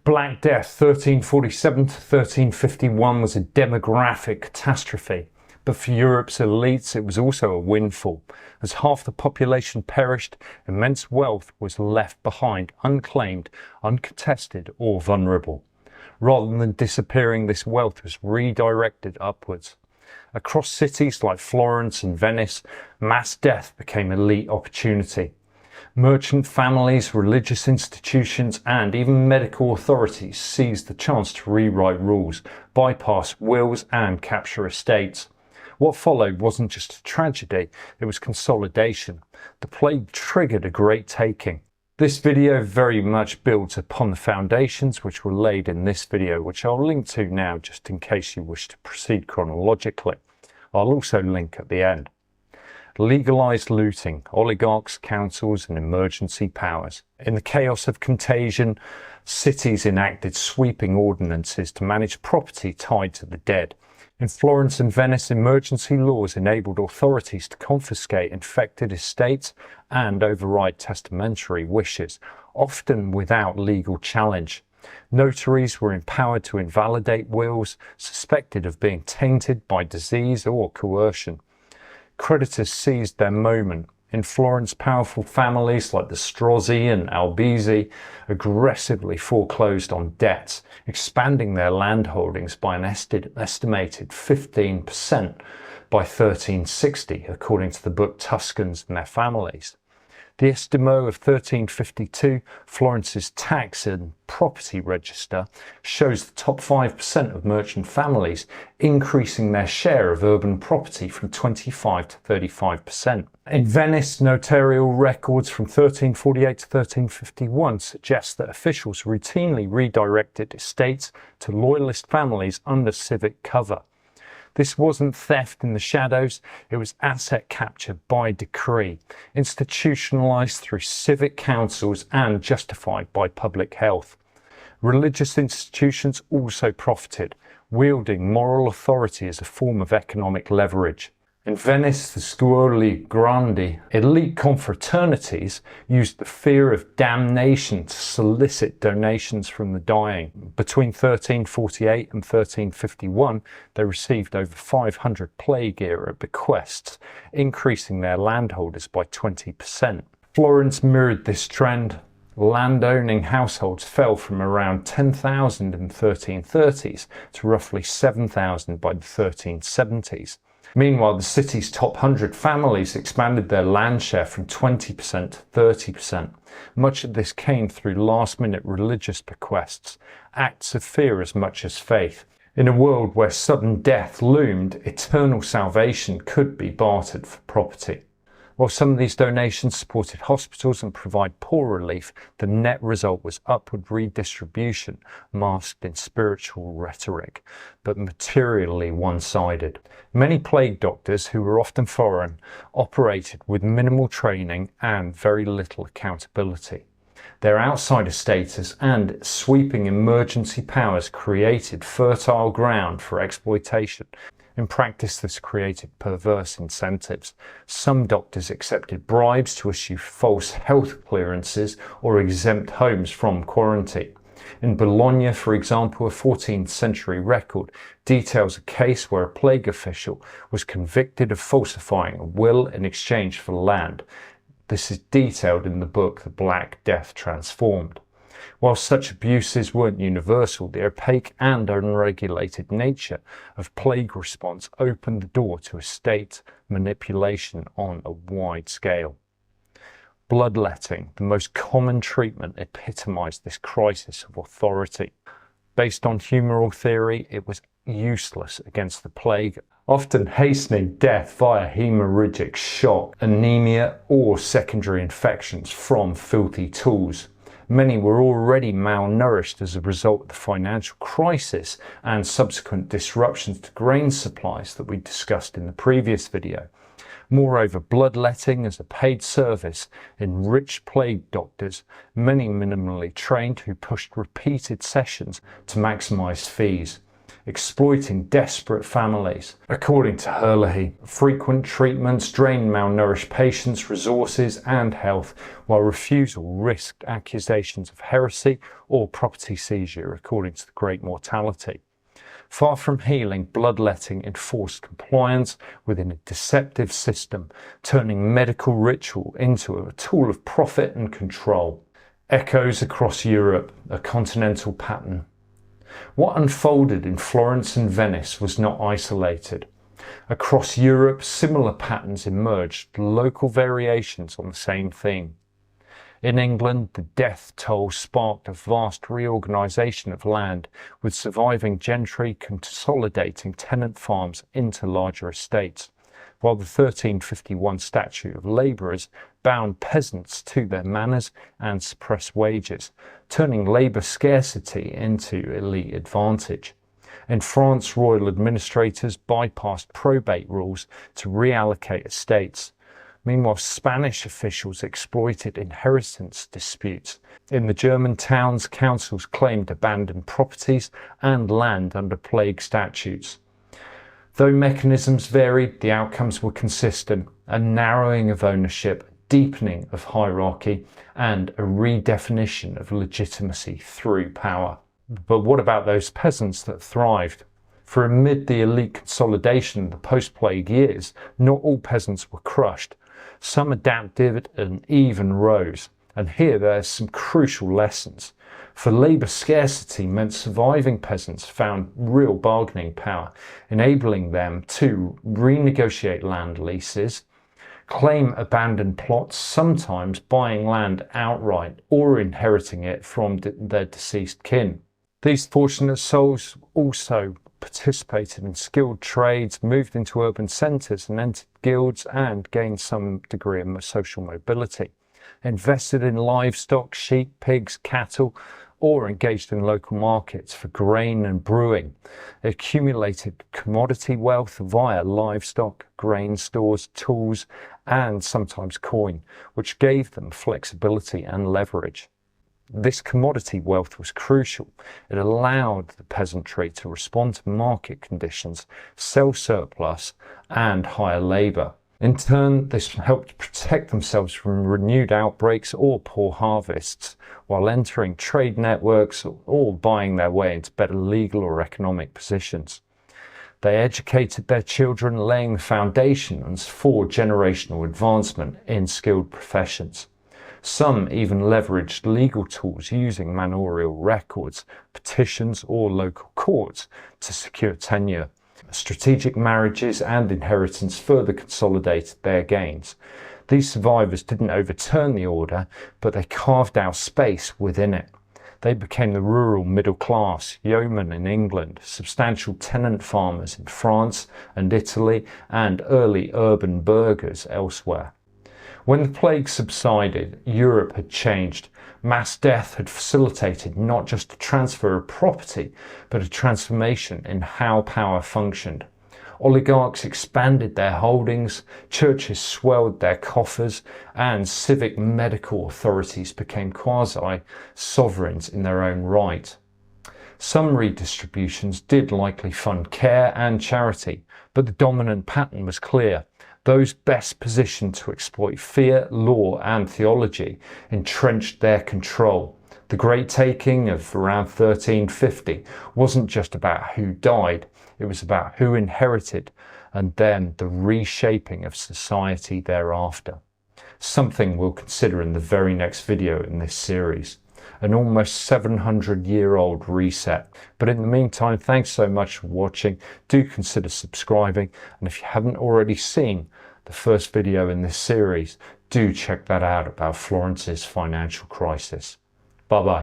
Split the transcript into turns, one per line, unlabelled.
Black Death 1347 to 1351 was a demographic catastrophe, but for Europe's elites it was also a windfall. As half the population perished, immense wealth was left behind, unclaimed, uncontested or vulnerable. Rather than disappearing, this wealth was redirected upwards. Across cities like Florence and Venice, mass death became elite opportunity. Merchant families, religious institutions and even medical authorities seized the chance to rewrite rules, bypass wills and capture estates. What followed wasn't just a tragedy, it was consolidation. The plague triggered a great taking. This video very much builds upon the foundations which were laid in this video, which I'll link to now just in case you wish to proceed chronologically. I'll also link at the end. Legalized looting, oligarchs, councils and emergency powers. In the chaos of contagion, cities enacted sweeping ordinances to manage property tied to the dead. In Florence and Venice, emergency laws enabled authorities to confiscate infected estates and override testamentary wishes, often without legal challenge. Notaries were empowered to invalidate wills suspected of being tainted by disease or coercion. Creditors seized their moment. In Florence, powerful families like the Strozzi and Albizzi aggressively foreclosed on debts, expanding their land holdings by an estimated 15% by 1360, according to the book Tuscans and Their Families. The Estimo of 1352, Florence's tax and property register, shows the top 5% of merchant families increasing their share of urban property from 25 to 35%. In Venice, notarial records from 1348 to 1351 suggest that officials routinely redirected estates to loyalist families under civic cover. This wasn't theft in the shadows, it was asset capture by decree, institutionalized through civic councils and justified by public health. Religious institutions also profited, wielding moral authority as a form of economic leverage. In Venice, the Scuole Grandi, elite confraternities used the fear of damnation to solicit donations from the dying. Between 1348 and 1351, they received over 500 plague-era bequests, increasing their landholders by 20%. Florence mirrored this trend. Landowning households fell from around 10,000 in the 1330s to roughly 7,000 by the 1370s. Meanwhile, the city's top 100 families expanded their land share from 20% to 30%. Much of this came through last-minute religious bequests, acts of fear as much as faith. In a world where sudden death loomed, eternal salvation could be bartered for property. While some of these donations supported hospitals and provide poor relief, the net result was upward redistribution, masked in spiritual rhetoric, but materially one-sided. Many plague doctors, who were often foreign, operated with minimal training and very little accountability. Their outsider status and sweeping emergency powers created fertile ground for exploitation. In practice, this created perverse incentives. Some doctors accepted bribes to issue false health clearances or exempt homes from quarantine. In Bologna, for example, a 14th century record details a case where a plague official was convicted of falsifying a will in exchange for land. This is detailed in the book The Black Death Transformed. While such abuses weren't universal, the opaque and unregulated nature of plague response opened the door to estate manipulation on a wide scale. Bloodletting, the most common treatment, epitomized this crisis of authority. Based on humoral theory, it was useless against the plague, often hastening death via hemorrhagic shock, anemia, or secondary infections from filthy tools. Many were already malnourished as a result of the financial crisis and subsequent disruptions to grain supplies that we discussed in the previous video. Moreover, bloodletting as a paid service enriched plague doctors, many minimally trained, who pushed repeated sessions to maximize fees. exploiting desperate families. According to Herlihy, frequent treatments drained malnourished patients' resources and health, while refusal risked accusations of heresy or property seizure, according to the Great Mortality. Far from healing, bloodletting enforced compliance within a deceptive system, turning medical ritual into a tool of profit and control. Echoes across Europe, a continental pattern. What unfolded in Florence and Venice was not isolated. Across Europe, similar patterns emerged, local variations on the same theme. In England, the death toll sparked a vast reorganisation of land, with surviving gentry consolidating tenant farms into larger estates, while the 1351 Statute of Labourers bound peasants to their manors and suppressed wages, turning labour scarcity into elite advantage. In France, royal administrators bypassed probate rules to reallocate estates. Meanwhile, Spanish officials exploited inheritance disputes. In the German towns, councils claimed abandoned properties and land under plague statutes. Though mechanisms varied, the outcomes were consistent: a narrowing of ownership, deepening of hierarchy, and a redefinition of legitimacy through power. But what about those peasants that thrived? For amid the elite consolidation of the post-plague years, not all peasants were crushed. Some adapted and even rose. And here there's some crucial lessons. For labour scarcity meant surviving peasants found real bargaining power, enabling them to renegotiate land leases, claim abandoned plots, sometimes buying land outright or inheriting it from their deceased kin. These fortunate souls also participated in skilled trades, moved into urban centres and entered guilds, and gained some degree of social mobility, invested in livestock, sheep, pigs, cattle, or engaged in local markets for grain and brewing, accumulated commodity wealth via livestock, grain stores, tools, and sometimes coin, which gave them flexibility and leverage. This commodity wealth was crucial. It allowed the peasantry to respond to market conditions, sell surplus, and hire labour. In turn, this helped protect themselves from renewed outbreaks or poor harvests, while entering trade networks or buying their way into better legal or economic positions. They educated their children, laying the foundations for generational advancement in skilled professions. Some even leveraged legal tools using manorial records, petitions, or local courts to secure tenure. Strategic marriages and inheritance further consolidated their gains. These survivors didn't overturn the order, but they carved out space within it. They became the rural middle class, yeomen in England, substantial tenant farmers in France and Italy, and early urban burghers elsewhere. When the plague subsided, Europe had changed. Mass death had facilitated not just a transfer of property, but a transformation in how power functioned. Oligarchs expanded their holdings, churches swelled their coffers, and civic medical authorities became quasi-sovereigns in their own right. Some redistributions did likely fund care and charity, but the dominant pattern was clear. Those best positioned to exploit fear, law, and theology entrenched their control. The Great Taking of around 1350 wasn't just about who died, it was about who inherited, and then the reshaping of society thereafter. Something we'll consider in the very next video in this series. An almost 700-year-old reset. But in the meantime, thanks so much for watching. Do consider subscribing, and if you haven't already seen the first video in this series, do check that out about Florence's financial crisis. Bye bye.